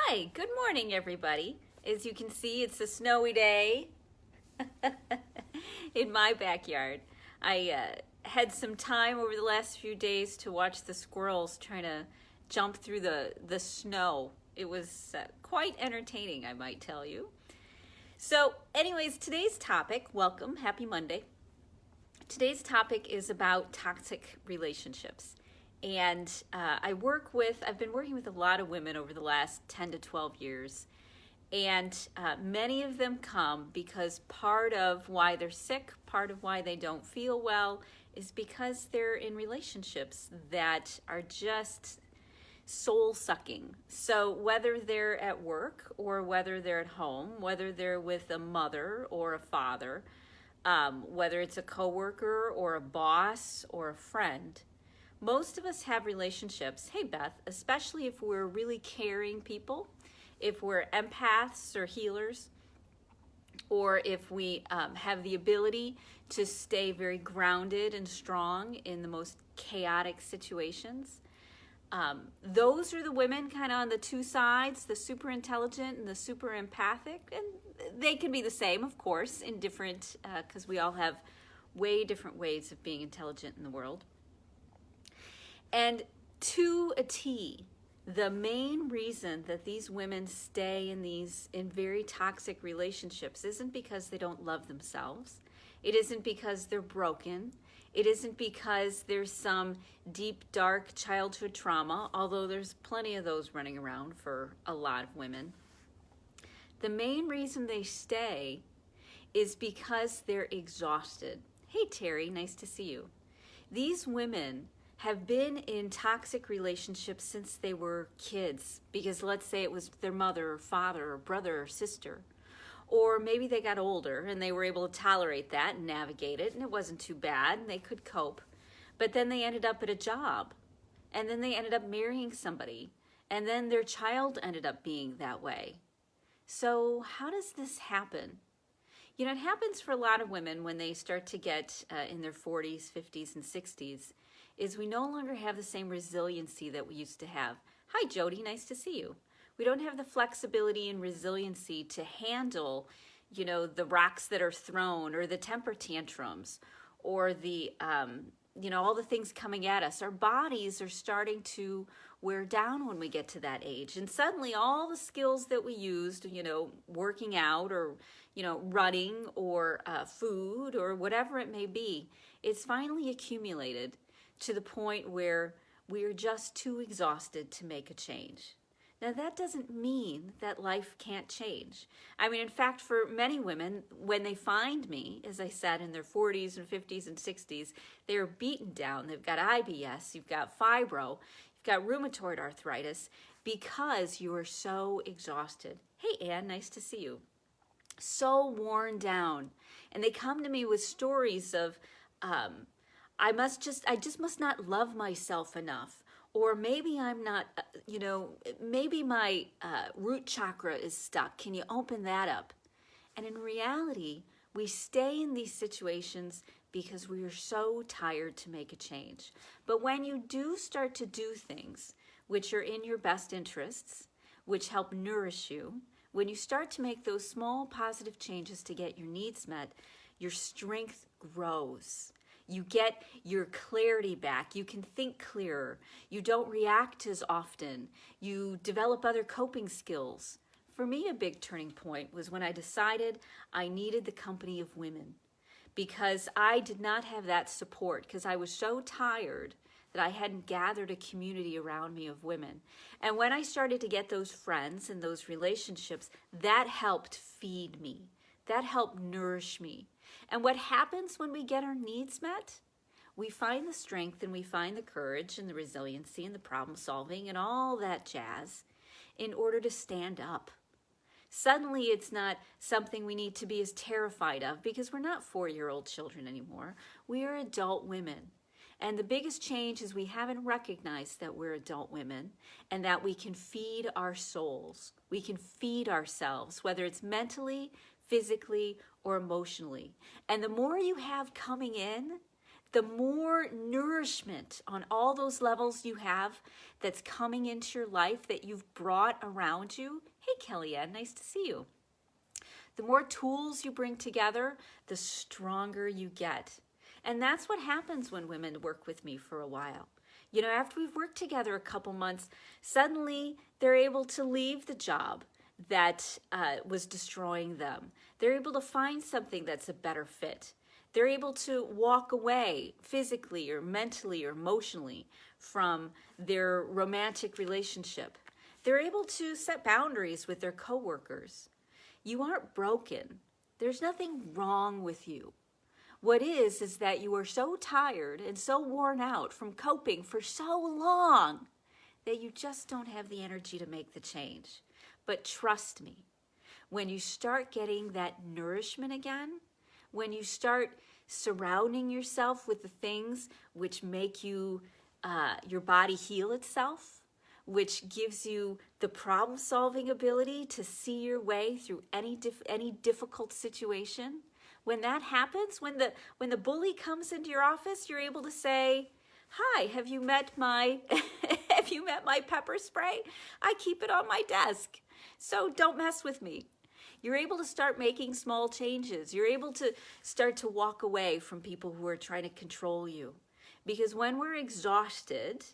Hi, good morning, everybody. As you can see, it's a snowy day in my backyard. I had some time over the last few days to watch the squirrels trying to jump through the snow. It was quite entertaining, I might tell you. So, anyways, today's topic, welcome, happy Monday. Today's topic is about toxic relationships. And I've been working with a lot of women over the last 10 to 12 years. And many of them come because part of why they're sick, part of why they don't feel well, is because they're in relationships that are just soul sucking. So whether they're at work or whether they're at home, whether they're with a mother or a father, whether it's a coworker or a boss or a friend, most of us have relationships, hey Beth, especially if we're really caring people, if we're empaths or healers, or if we have the ability to stay very grounded and strong in the most chaotic situations. Those are the women kind of on the two sides, the super intelligent and the super empathic. And they can be the same, of course, in different, because we all have way different ways of being intelligent in the world. And to a T, the main reason that these women stay in very toxic relationships isn't because they don't love themselves. It isn't because they're broken. It isn't because there's some deep, dark childhood trauma, although there's plenty of those running around for a lot of women. The main reason they stay is because they're exhausted. Hey, Terry, nice to see you. These women have been in toxic relationships since they were kids, because let's say it was their mother or father or brother or sister, or maybe they got older and they were able to tolerate that and navigate it and it wasn't too bad and they could cope, but then they ended up at a job and then they ended up marrying somebody and then their child ended up being that way. So how does this happen? You know, it happens for a lot of women when they start to get in their 40s, 50s, and 60s, is we no longer have the same resiliency that we used to have. Hi, Jody, nice to see you. We don't have the flexibility and resiliency to handle, the rocks that are thrown or the temper tantrums or the, all the things coming at us. Our bodies are starting to wear down when we get to that age. And suddenly all the skills that we used, working out or, running or food or whatever it may be, it's finally accumulated to the point where we are just too exhausted to make a change. Now, that doesn't mean that life can't change. I mean, in fact, for many women, when they find me, as I said, in their 40s and 50s and 60s, they're beaten down. They've got IBS, you've got fibro, you've got rheumatoid arthritis, because you are so exhausted. Hey, Ann, nice to see you. So worn down. And they come to me with stories of, I just must not love myself enough. Or maybe I'm not, maybe my root chakra is stuck. Can you open that up? And in reality, we stay in these situations because we are so tired to make a change. But when you do start to do things which are in your best interests, which help nourish you, when you start to make those small positive changes to get your needs met, your strength grows. You get your clarity back. You can think clearer. You don't react as often. You develop other coping skills. For me, a big turning point was when I decided I needed the company of women, because I did not have that support, because I was so tired that I hadn't gathered a community around me of women. And when I started to get those friends and those relationships, that helped feed me. That helped nourish me. And what happens when we get our needs met? We find the strength and we find the courage and the resiliency and the problem solving and all that jazz in order to stand up. Suddenly it's not something we need to be as terrified of, because we're not 4-year-old children anymore. We are adult women. And the biggest change is we haven't recognized that we're adult women and that we can feed our souls. We can feed ourselves, whether it's mentally, physically, or emotionally. And the more you have coming in, the more nourishment on all those levels you have that's coming into your life that you've brought around you. Hey, Kellyanne, nice to see you. The more tools you bring together, the stronger you get. And that's what happens when women work with me for a while. You know, after we've worked together a couple months, suddenly they're able to leave the job that was destroying them. They're able to find something that's a better fit. They're able to walk away physically or mentally or emotionally from their romantic relationship. They're able to set boundaries with their coworkers. You aren't broken. There's nothing wrong with you. What is that you are so tired and so worn out from coping for so long that you just don't have the energy to make the change. But trust me, when you start getting that nourishment again, when you start surrounding yourself with the things which make you, your body heal itself, which gives you the problem-solving ability to see your way through any difficult situation. When that happens, when the bully comes into your office, you're able to say, "Hi, have you met my have you met my pepper spray? I keep it on my desk, so don't mess with me." You're able to start making small changes. You're able to start to walk away from people who are trying to control you. Because when we're exhausted,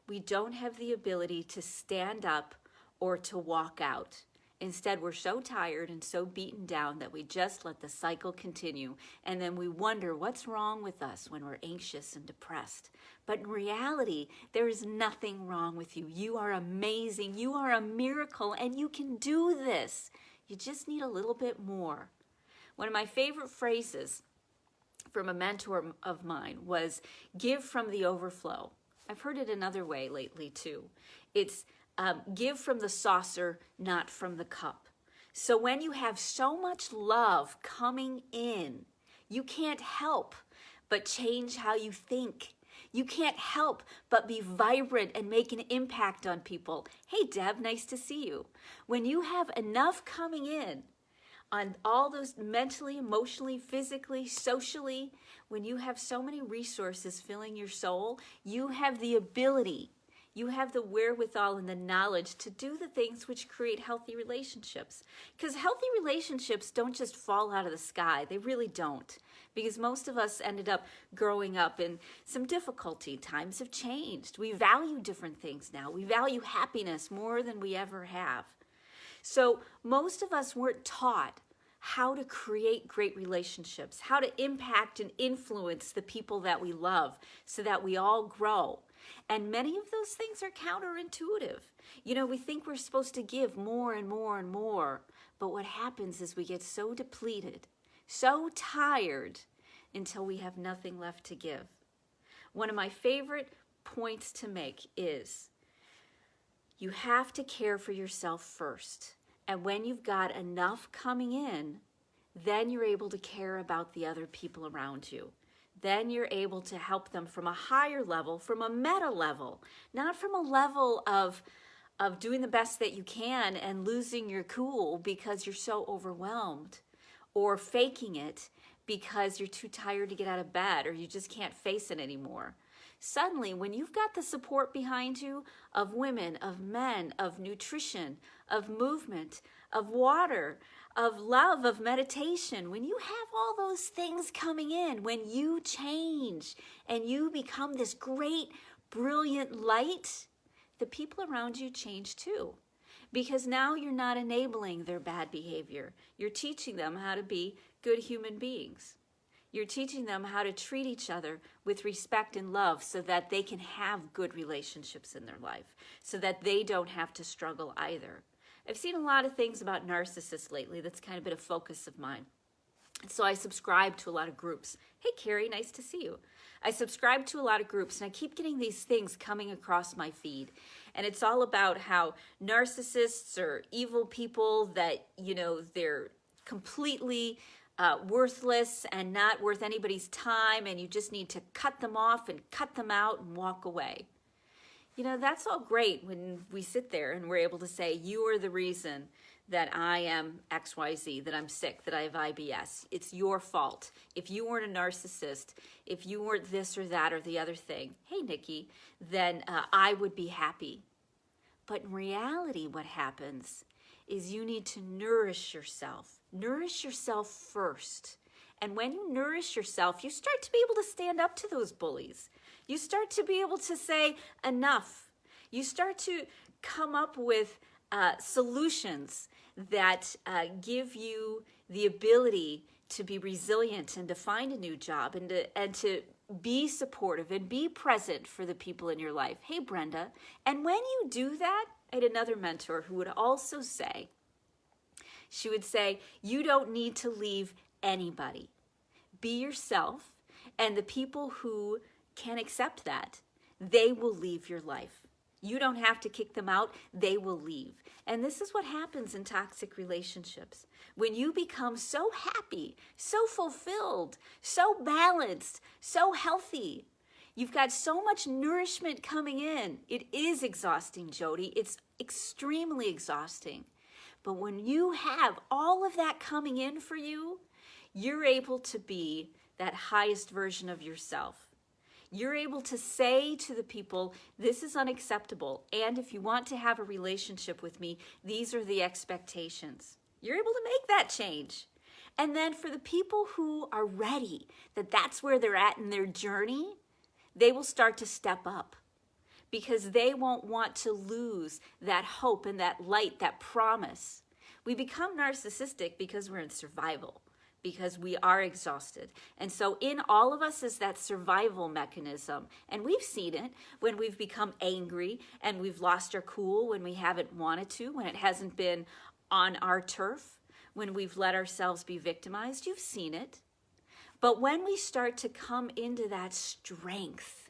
we don't have the ability to stand up or to walk out. Instead, we're so tired and so beaten down that we just let the cycle continue. And then we wonder what's wrong with us when we're anxious and depressed. But in reality, there is nothing wrong with you. You are amazing. You are a miracle, and you can do this. You just need a little bit more. One of my favorite phrases from a mentor of mine was, "Give from the overflow." I've heard it another way lately too. It's give from the saucer, not from the cup. So when you have so much love coming in, you can't help but change how you think. You can't help but be vibrant and make an impact on people. Hey, Deb, nice to see you. When you have enough coming in on all those mentally, emotionally, physically, socially, when you have so many resources filling your soul, you have the ability, you have the wherewithal and the knowledge to do the things which create healthy relationships. Because healthy relationships don't just fall out of the sky. They really don't. Because most of us ended up growing up in some difficulty. Times have changed. We value different things now. We value happiness more than we ever have. So most of us weren't taught how to create great relationships, how to impact and influence the people that we love so that we all grow. And many of those things are counterintuitive. You know, we think we're supposed to give more and more and more, but what happens is we get so depleted, so tired, until we have nothing left to give. One of my favorite points to make is you have to care for yourself first. And when you've got enough coming in, then you're able to care about the other people around you. Then you're able to help them from a higher level, from a meta level, not from a level of doing the best that you can and losing your cool because you're so overwhelmed, or faking it because you're too tired to get out of bed or you just can't face it anymore. Suddenly, when you've got the support behind you of women, of men, of nutrition, of movement, of water, of love, of meditation, when you have all those things coming in, when you change and you become this great, brilliant light, the people around you change too. Because now you're not enabling their bad behavior. You're teaching them how to be good human beings. You're teaching them how to treat each other with respect and love so that they can have good relationships in their life, so that they don't have to struggle either. I've seen a lot of things about narcissists lately. That's kind of been a focus of mine. And so I subscribe to a lot of groups. Hey, Carrie, nice to see you. I subscribe to a lot of groups, and I keep getting these things coming across my feed. And it's all about how narcissists are evil people that, you know, they're completely worthless and not worth anybody's time, and you just need to cut them off and cut them out and walk away. That's all great when we sit there and we're able to say, you are the reason that I am XYZ, that I'm sick, that I have IBS. It's your fault. If you weren't a narcissist, if you weren't this or that or the other thing, hey, Nikki, then I would be happy. But in reality, what happens is you need to nourish yourself. Nourish yourself first. And when you nourish yourself, you start to be able to stand up to those bullies. You start to be able to say enough. You start to come up with solutions that give you the ability to be resilient and to find a new job and to be supportive and be present for the people in your life. Hey, Brenda. And when you do that, I had another mentor who would also say, she would say, you don't need to leave anybody. Be yourself, and the people who can accept that, they will leave your life. You don't have to kick them out, they will leave. And this is what happens in toxic relationships. When you become so happy, so fulfilled, so balanced, so healthy, you've got so much nourishment coming in. It is exhausting, Jody. It's extremely exhausting. But when you have all of that coming in for you, you're able to be that highest version of yourself. You're able to say to the people, this is unacceptable. And if you want to have a relationship with me, these are the expectations. You're able to make that change. And then for the people who are ready, that's where they're at in their journey, they will start to step up because they won't want to lose that hope and that light, that promise. We become narcissistic because we're in survival, because we are exhausted. And so in all of us is that survival mechanism. And we've seen it when we've become angry and we've lost our cool when we haven't wanted to, when it hasn't been on our turf, when we've let ourselves be victimized. You've seen it. But when we start to come into that strength,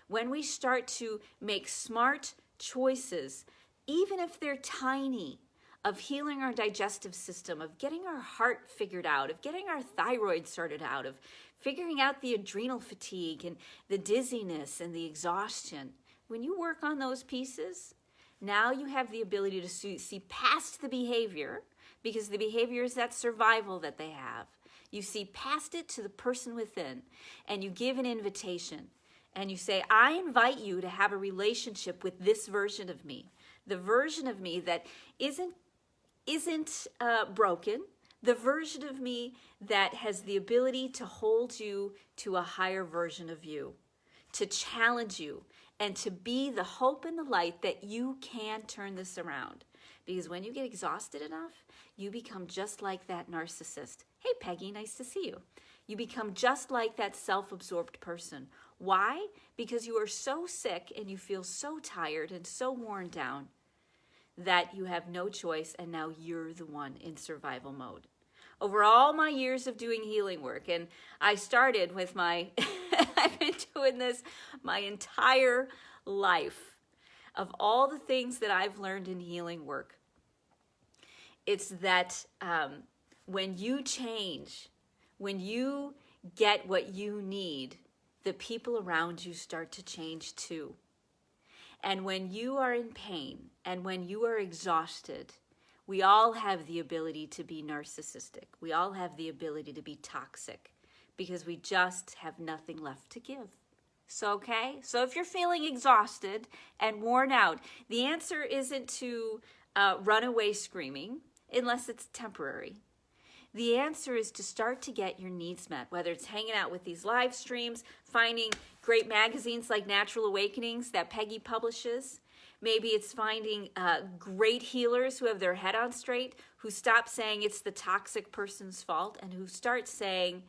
when we start to make smart choices, even if they're tiny, of healing our digestive system, of getting our heart figured out, of getting our thyroid sorted out, of figuring out the adrenal fatigue and the dizziness and the exhaustion. When you work on those pieces, now you have the ability to see past the behavior, because the behavior is that survival that they have. You see past it to the person within, and you give an invitation. And you say, I invite you to have a relationship with this version of me, the version of me that isn't broken, the version of me that has the ability to hold you to a higher version of you, to challenge you, and to be the hope and the light that you can turn this around. Because when you get exhausted enough, you become just like that narcissist. Hey, Peggy, nice to see you. You become just like that self-absorbed person. Why? Because you are so sick and you feel so tired and so worn down that you have no choice, and now you're the one in survival mode. Over all my years of doing healing work, and I started with I've been doing this my entire life, of all the things that I've learned in healing work, it's that when you change, when you get what you need, the people around you start to change too. And when you are in pain and when you are exhausted, we all have the ability to be narcissistic. We all have the ability to be toxic because we just have nothing left to give. So if you're feeling exhausted and worn out, the answer isn't to run away screaming unless it's temporary. The answer is to start to get your needs met, whether it's hanging out with these live streams, finding great magazines like Natural Awakenings that Peggy publishes. Maybe it's finding great healers who have their head on straight, who stop saying it's the toxic person's fault and who start saying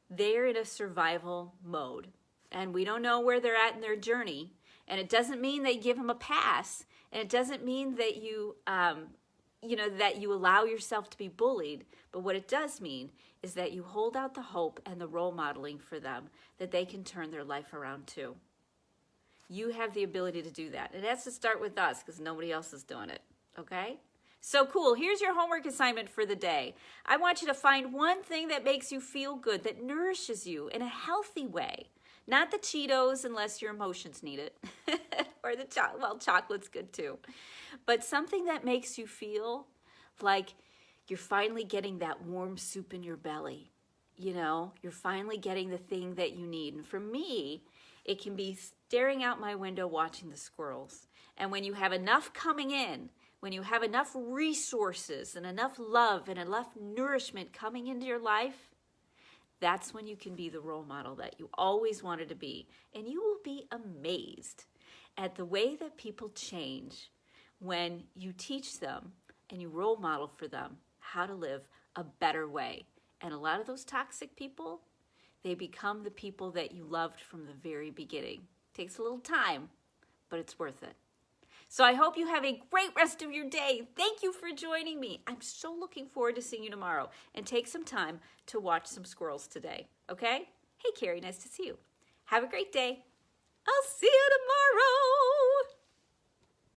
they're in a survival mode. And we don't know where they're at in their journey. And it doesn't mean they give them a pass. And it doesn't mean that you allow yourself to be bullied. But what it does mean is that you hold out the hope and the role modeling for them that they can turn their life around too. You have the ability to do that. It has to start with us because nobody else is doing it, okay? So cool. Here's your homework assignment for the day. I want you to find one thing that makes you feel good, that nourishes you in a healthy way. Not the Cheetos unless your emotions need it. Or the chocolate's good too. But something that makes you feel like you're finally getting that warm soup in your belly. You know, you're finally getting the thing that you need. And for me, it can be staring out my window watching the squirrels. And when you have enough coming in, when you have enough resources and enough love and enough nourishment coming into your life, that's when you can be the role model that you always wanted to be. And you will be amazed at the way that people change when you teach them and you role model for them how to live a better way. And a lot of those toxic people, they become the people that you loved from the very beginning. It takes a little time, but it's worth it. So I hope you have a great rest of your day. Thank you for joining me. I'm so looking forward to seeing you tomorrow. And take some time to watch some squirrels today, okay? Hey, Carrie, nice to see you. Have a great day. I'll see you tomorrow.